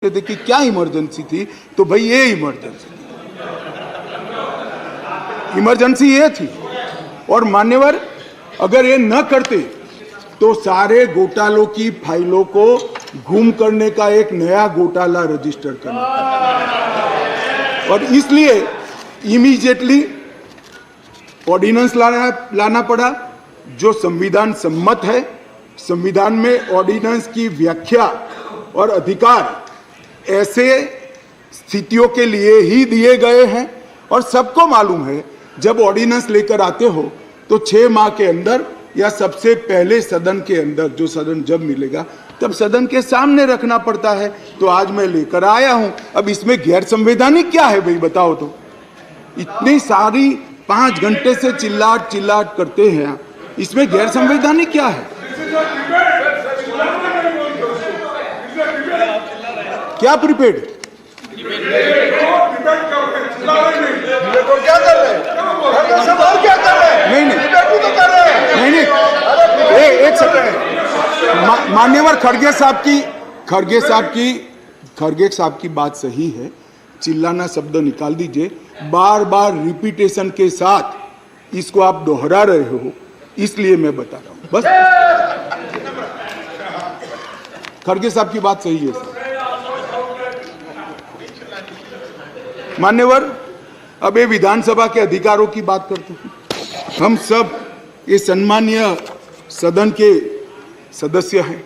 पूछते थे कि क्या इमरजेंसी थी, तो भाई ये इमरजेंसी ये थी। और मान्यवर, अगर ये न करते तो सारे घोटालों की फाइलों को गुम करने का एक नया घोटाला रजिस्टर करना पड़ा, और इसलिए इमीडिएटली ऑर्डिनेंस लाना पड़ा जो संविधान सम्मत है। संविधान में ऑर्डिनेंस की व्याख्या और अधिकार ऐसे स्थितियों के लिए ही दिए गए हैं, और सबको मालूम है जब ऑर्डिनेंस लेकर आते हो तो 6 माह के अंदर या सबसे पहले सदन के अंदर, जो सदन जब मिलेगा तब सदन के सामने रखना पड़ता है। तो आज मैं लेकर आया हूं। अब इसमें गैर संवैधानिक क्या है भाई, बताओ तो। इतनी सारी 5 घंटे से चिल्लाट करते हैं, इसमें गैर संवैधानिक क्या है? क्या प्रीपेड? नहीं, एक सेकंड। मान्यवर, खड़गे साहब की बात सही है, चिल्लाना शब्द निकाल दीजिए। बार बार रिपीटेशन के साथ इसको आप दोहरा रहे हो, इसलिए मैं बता रहा हूं बस। खड़गे साहब की बात सही है सर। मान्यवर, अब ये विधानसभा के अधिकारों की बात करते हैं। हम सब ये सम्मानीय सदन के सदस्य हैं।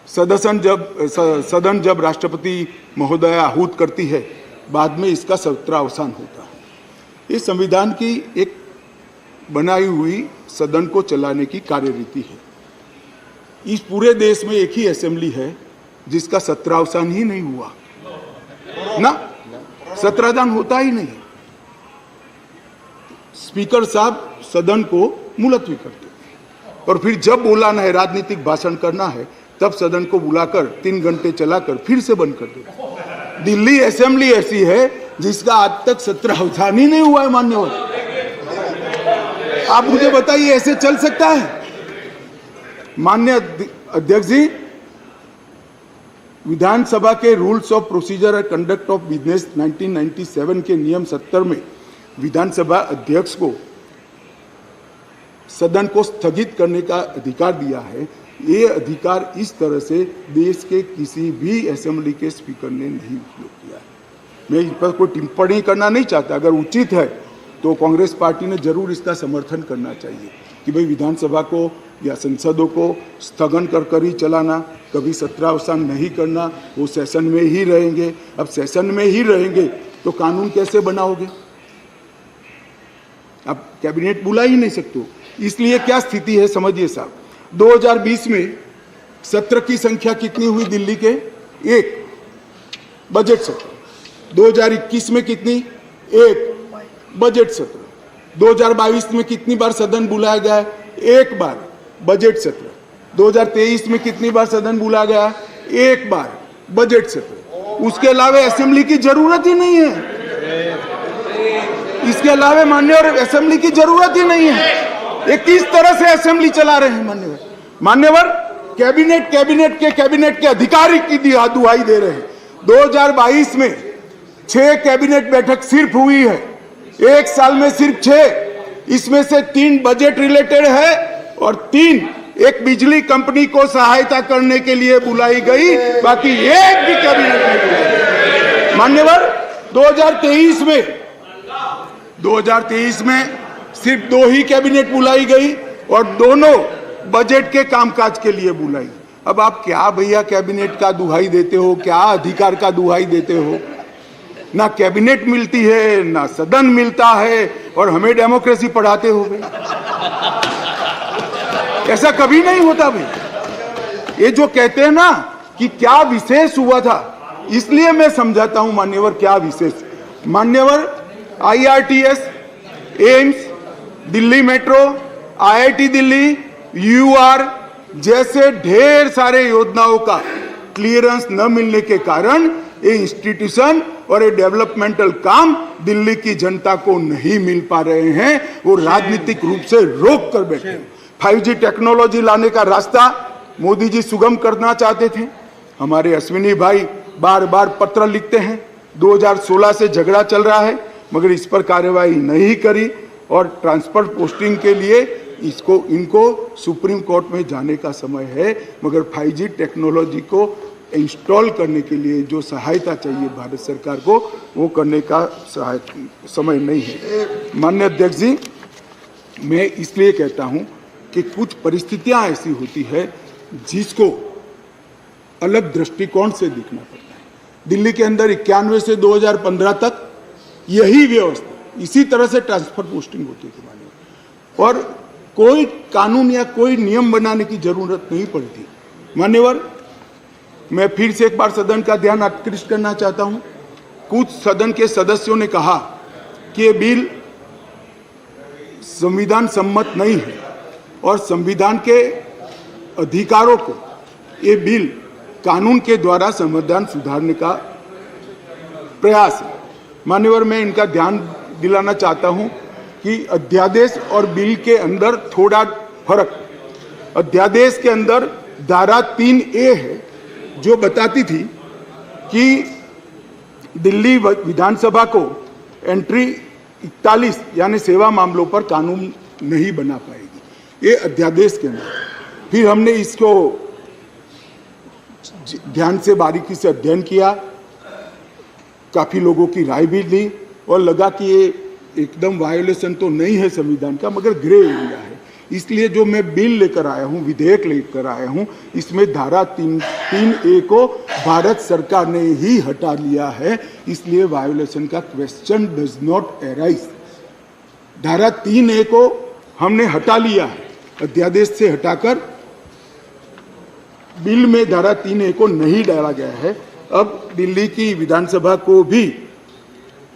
सदन जब राष्ट्रपति महोदया आहूत करती है, बाद में इसका सत्रावसान होता है। ये संविधान की एक बनाई हुई सदन को चलाने की कार्यरीति है। इस पूरे देश में एक ही असेंबली है जिसका सत्रावसान ही नहीं हुआ ना, सत्रावसान होता ही नहीं। स्पीकर साहब सदन को मुलतवी करते हैं, और फिर जब बुलाना है, राजनीतिक भाषण करना है, तब सदन को बुलाकर 3 घंटे चलाकर फिर से बंद कर देते हैं। दिल्ली असेंबली ऐसी है जिसका आज तक सत्रावसान ही नहीं हुआ है। मान्यवर, आप मुझे बताइए, ऐसे चल सकता है? माननीय अध्यक्ष जी, विधानसभा के rules of procedure and conduct of business 1997 के नियम 70 में विधानसभा अध्यक्ष को सदन को स्थगित करने का अधिकार दिया है। ये अधिकार इस तरह से देश के किसी भी असेंबली के स्पीकर ने नहीं उपयोग किया है। मैं इस पर कोई टिप्पणी करना नहीं चाहता। अगर उचित है तो कांग्रेस पार्टी ने जरूर इसका समर्थन करना चाहिए कि भाई विधानसभा को या संसदों को स्थगन कर ही चलाना, कभी सत्रावसान नहीं करना, वो सेशन में ही रहेंगे। अब सेशन में ही रहेंगे तो कानून कैसे बनाओगे? अब कैबिनेट बुला ही नहीं सकते हो। इसलिए क्या स्थिति है समझिए साहब। 2020 में सत्र की संख्या कितनी हुई दिल्ली के? 1 बजट सत्र। 2021 में कितनी? 1 बजट सत्र। 2022 में कितनी बार सदन बुलाया गया है? 1 बार बजट सत्र। 2023 में कितनी बार सदन बुलाया गया? 1 बार बजट सत्र। उसके अलावा असेंबली की जरूरत ही नहीं है। इसके अलावा मान्यवर असेंबली की जरूरत ही नहीं है। ये किस तरह से असेंबली चला रहे हैं मान्यवर? कैबिनेट के अधिकारी की दुहाई दे रहे हैं। 2022 में 6 कैबिनेट बैठक सिर्फ हुई है, 1 साल में सिर्फ 6। इसमें से 3 बजट रिलेटेड है और 3 एक बिजली कंपनी को सहायता करने के लिए बुलाई गई, बाकी एक भी कैबिनेट नहीं बुलाई। मान्यवर, 2023 में सिर्फ 2 ही कैबिनेट बुलाई गई और दोनों बजट के कामकाज के लिए बुलाई। अब आप क्या भैया कैबिनेट का दुहाई देते हो, क्या अधिकार का दुहाई देते हो? ना कैबिनेट मिलती है, ना सदन मिलता है, और हमें डेमोक्रेसी पढ़ाते हो भाई। ऐसा कभी नहीं होता भाई। ये जो कहते हैं ना कि क्या विशेष हुआ था, इसलिए मैं समझाता हूं मान्यवर क्या विशेष। मान्यवर, IRTS, AIIMS, Delhi metro, IIT Delhi, UR जैसे ढेर सारे योजनाओं का क्लियरेंस न मिलने के कारण ये इंस्टीट्यूशन और ये डेवलपमेंटल काम दिल्ली की जनता को नहीं मिल पा रहे हैं। वो राजनीतिक रूप से रोक कर बैठे। 5G टेक्नोलॉजी लाने का रास्ता मोदी जी सुगम करना चाहते थे। हमारे अश्विनी भाई बार बार पत्र लिखते हैं। 2016 से झगड़ा चल रहा है मगर इस पर कार्यवाही नहीं करी और ट्रांसफर पोस्टिंग के लिए इनको सुप्रीम कोर्ट में जाने का समय है, मगर 5G टेक्नोलॉजी को इंस्टॉल करने के लिए जो सहायता चाहिए भारत सरकार को वो करने का समय नहीं है। माननीय अध्यक्ष जी, मैं इसलिए कहता हूं कि कुछ परिस्थितियां ऐसी होती है जिसको अलग दृष्टिकोण से देखना पड़ता है। दिल्ली के अंदर 91 से 2015 तक यही व्यवस्था, इसी तरह से ट्रांसफर पोस्टिंग होती थी मान्यवर, और कोई कानून या कोई नियम बनाने की जरूरत नहीं पड़ती। मान्यवर, मैं फिर से एक बार सदन का ध्यान आकृष्ट करना चाहता हूं। कुछ सदन के सदस्यों ने कहा कि ये बिल संविधान सम्मत नहीं है और संविधान के अधिकारों को ये बिल कानून के द्वारा संविधान सुधारने का प्रयास है। मान्यवर, मैं इनका ध्यान दिलाना चाहता हूं कि अध्यादेश और बिल के अंदर थोड़ा फर्क। अध्यादेश के अंदर धारा 3A है जो बताती थी कि दिल्ली विधानसभा को एंट्री 41 यानी सेवा मामलों पर कानून नहीं बना पाएगी, ये अध्यादेश के अंदर। फिर हमने इसको ध्यान से बारीकी से अध्ययन किया, काफी लोगों की राय भी ली और लगा कि ये एकदम वायोलेशन तो नहीं है संविधान का, मगर ग्रे एरिया है। इसलिए जो मैं बिल लेकर आया हूं, विधेयक लेकर आया हूं, इसमें धारा 3A को भारत सरकार ने ही हटा लिया है, इसलिए वायोलेशन का क्वेश्चन डज नॉट अराइज। धारा 3A को हमने हटा लिया है, अध्यादेश से हटाकर बिल में धारा 3A को नहीं डाला गया है। अब दिल्ली की विधानसभा को भी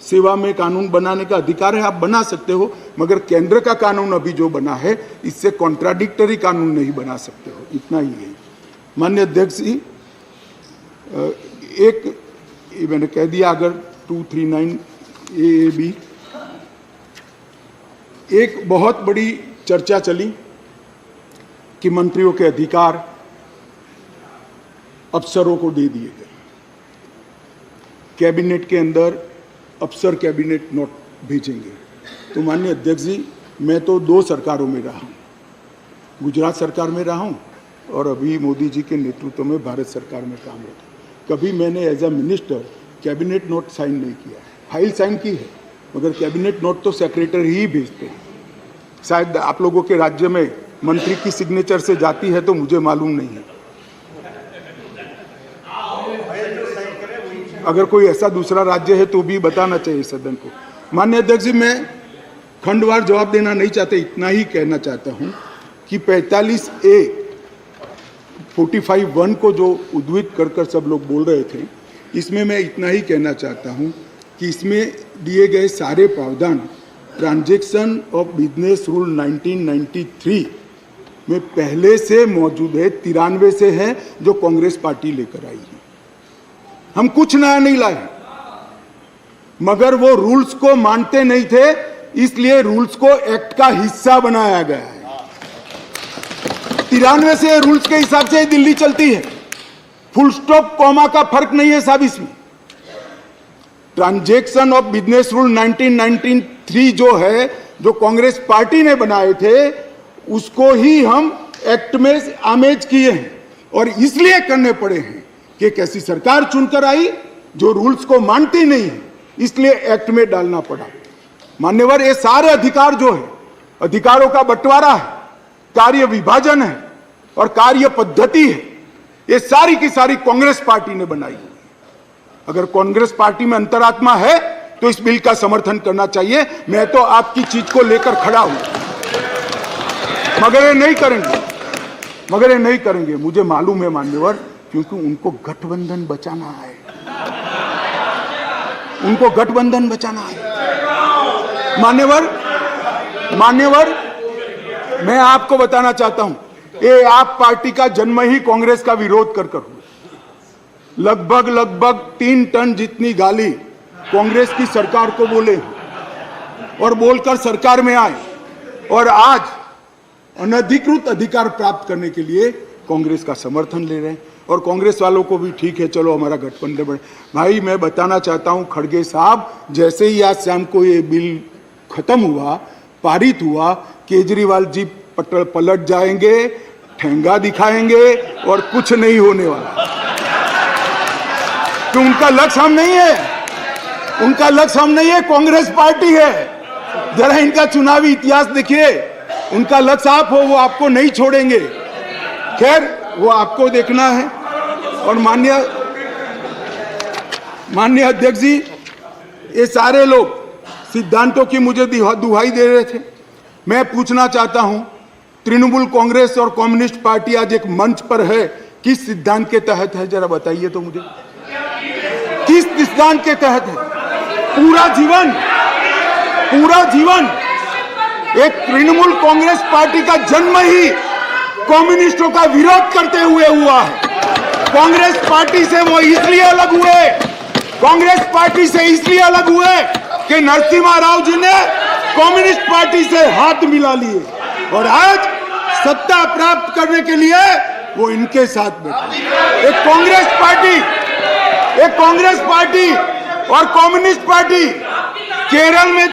सेवा में कानून बनाने का अधिकार है, आप बना सकते हो, मगर केंद्र का कानून अभी जो बना है इससे कॉन्ट्राडिक्टरी कानून नहीं बना सकते हो, इतना ही है। माननीय अध्यक्ष जी, एक मैंने कह दिया, अगर 239 AAB, एक बहुत बड़ी चर्चा चली कि मंत्रियों के अधिकार अफसरों को दे दिए गए। कैबिनेट के अंदर अफसर कैबिनेट नोट भेजेंगे। तो माननीय अध्यक्ष जी, मैं तो 2 सरकारों में रहा हूँ, गुजरात सरकार में रहा हूँ और अभी मोदी जी के नेतृत्व में भारत सरकार में काम होता। कभी मैंने as a minister cabinet note sign नहीं किया है, फाइल साइन की है, मगर कैबिनेट नोट तो सेक्रेटरी ही भेजते हैं। शायद आप लोगों के राज्य में मंत्री की सिग्नेचर से जाती है तो मुझे मालूम नहीं है। अगर कोई ऐसा दूसरा राज्य है तो भी बताना चाहिए सदन को। माननीय अध्यक्ष जी, मैं खंडवार जवाब देना नहीं चाहता, इतना ही कहना चाहता हूं कि 45A 45(1) को जो उद्धृत कर सब लोग बोल रहे थे, इसमें मैं इतना ही कहना चाहता हूं कि इसमें दिए गए सारे प्रावधान ट्रांजैक्शन ऑफ बिजनेस रूल 1993 में पहले से मौजूद है, 93 से है, जो कांग्रेस पार्टी लेकर आई है। हम कुछ नया नहीं लाए, मगर वो रूल्स को मानते नहीं थे, इसलिए रूल्स को एक्ट का हिस्सा बनाया गया है। 93 से रूल्स के हिसाब से दिल्ली चलती है, फुल स्टॉप कॉमा का फर्क नहीं है साहब इसमें। ट्रांजैक्शन ऑफ बिजनेस रूल 1993 जो है, जो कांग्रेस पार्टी ने बनाए थे, उसको ही हम एक्ट में आमेज किए हैं और इसलिए करने पड़े हैं कि एक ऐसी सरकार चुनकर आई जो रूल्स को मानती नहीं है, इसलिए एक्ट में डालना पड़ा। मान्यवर, ये सारे अधिकार जो है, अधिकारों का बंटवारा है, कार्य विभाजन है और कार्य पद्धति है, ये सारी की सारी कांग्रेस पार्टी ने बनाई है। अगर कांग्रेस पार्टी में अंतरात्मा है तो इस बिल का समर्थन करना चाहिए। मैं तो आपकी चीज को लेकर खड़ा हूं, मगर ये नहीं करेंगे, मुझे मालूम है मान्यवर, क्योंकि उनको गठबंधन बचाना है, मान्यवर, मैं आपको बताना चाहता हूं, ये आप पार्टी का जन्म ही कांग्रेस का विरोध कर हुआ। लगभग 3 टन जितनी गाली कांग्रेस की सरकार को बोले और बोलकर सरकार में आए, और आज अनधिकृत अधिकार प्राप्त करने के लिए कांग्रेस का समर्थन ले रहे हैं। और कांग्रेस वालों को भी ठीक है, चलो हमारा गठबंधन बढ़े। भाई मैं बताना चाहता हूं खड़गे साहब, जैसे ही आज शाम को ये बिल खत्म हुआ, पारित हुआ, केजरीवाल जी पलट जाएंगे, ठेंगा दिखाएंगे और कुछ नहीं होने वाला। तो उनका लक्ष्य हम नहीं है, उनका लक्ष्य हम नहीं है, कांग्रेस पार्टी है। जरा इनका चुनावी इतिहास देखिए, उनका लक्ष्य आप हो, वो आपको नहीं छोड़ेंगे। खैर वो आपको देखना है। और माननीय अध्यक्ष जी, ये सारे लोग सिद्धांतों की मुझे दुहाई दे रहे थे। मैं पूछना चाहता हूं, तृणमूल कांग्रेस और कम्युनिस्ट पार्टी आज एक मंच पर है, किस सिद्धांत के तहत है? जरा बताइए तो मुझे, किस सिद्धांत के तहत है? पूरा जीवन एक तृणमूल कांग्रेस पार्टी का जन्म ही कम्युनिस्टों का विरोध करते हुए हुआ है। कांग्रेस पार्टी से वो इसलिए अलग हुए, कांग्रेस पार्टी से इसलिए अलग हुए कि नरसिम्हा राव जी ने कम्युनिस्ट पार्टी से हाथ मिला लिए और आज सत्ता प्राप्त करने के लिए वो इनके साथ बैठे। एक कांग्रेस पार्टी और कम्युनिस्ट पार्टी केरल में